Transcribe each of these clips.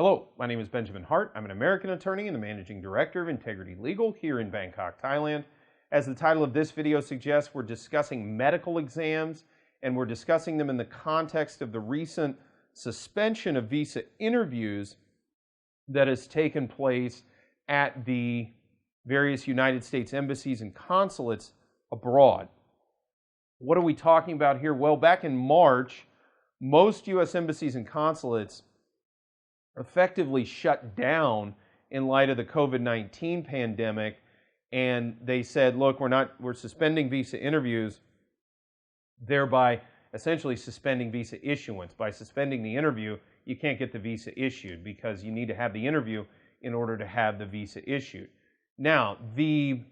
Hello, my name is Benjamin Hart. I'm an American attorney and the Managing Director of Integrity Legal here in Bangkok, Thailand. As the title of this video suggests, we're discussing medical exams, and we're discussing them in the context of the recent suspension of visa interviews that has taken place at the various United States embassies and consulates abroad. What are we talking about here? Well, back in March, most U.S. embassies and consulates effectively shut down in light of the COVID-19 pandemic, and they said, look, we're suspending visa interviews, thereby essentially suspending visa issuance. By suspending the interview, you can't get the visa issued because you need to have the interview in order to have the visa issued. Now, the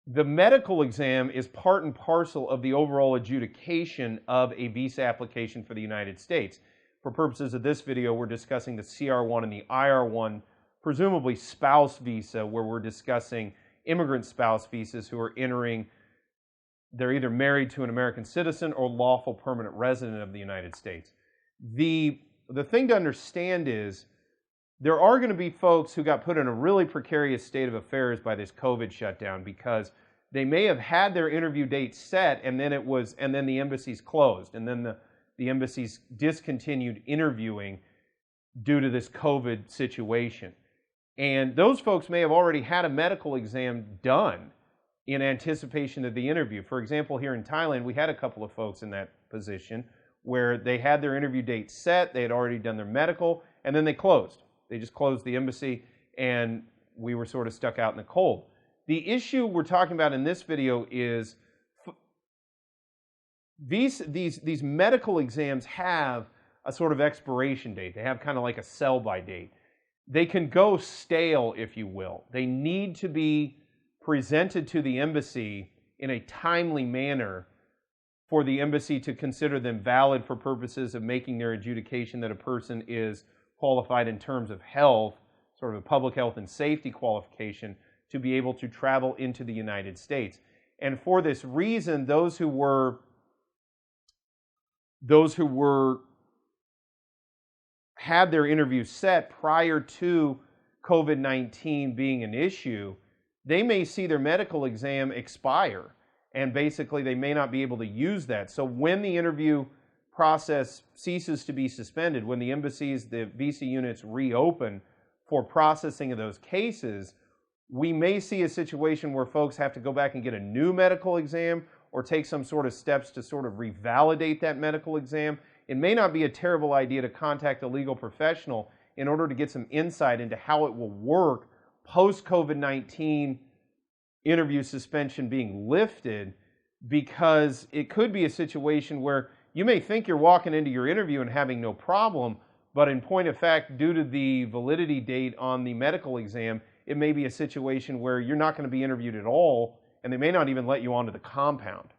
medical exam is part and parcel of the overall adjudication of a visa application for the United States. For purposes of this video, we're discussing the CR-1 and the IR-1, presumably spouse visa, where we're discussing immigrant spouse visas who are entering, they're either married to an American citizen or lawful permanent resident of the United States. The thing to understand is there are going to be folks who got put in a really precarious state of affairs by this COVID shutdown because they may have had their interview date set and then the embassies closed, and then the embassies discontinued interviewing due to this COVID situation. And those folks may have already had a medical exam done in anticipation of the interview. For example, here in Thailand, we had a couple of folks in that position where they had their interview date set, they had already done their medical, and then they closed. They just closed the embassy, and we were sort of stuck out in the cold. The issue we're talking about in this video is these medical exams have a sort of expiration date. They have kind of like a sell-by date. They can go stale, if you will. They need to be presented to the embassy in a timely manner for the embassy to consider them valid for purposes of making their adjudication that a person is qualified in terms of health, sort of a public health and safety qualification, to be able to travel into the United States. And for this reason, those who had their interviews set prior to COVID-19 being an issue, they may see their medical exam expire, and basically they may not be able to use that. So when the interview process ceases to be suspended, when the embassies, the visa units reopen for processing of those cases, we may see a situation where folks have to go back and get a new medical exam or take some sort of steps to sort of revalidate that medical exam. It may not be a terrible idea to contact a legal professional in order to get some insight into how it will work post-COVID-19 interview suspension being lifted, because it could be a situation where you may think you're walking into your interview and having no problem, but in point of fact, due to the validity date on the medical exam, it may be a situation where you're not going to be interviewed at all, and they may not even let you onto the compound.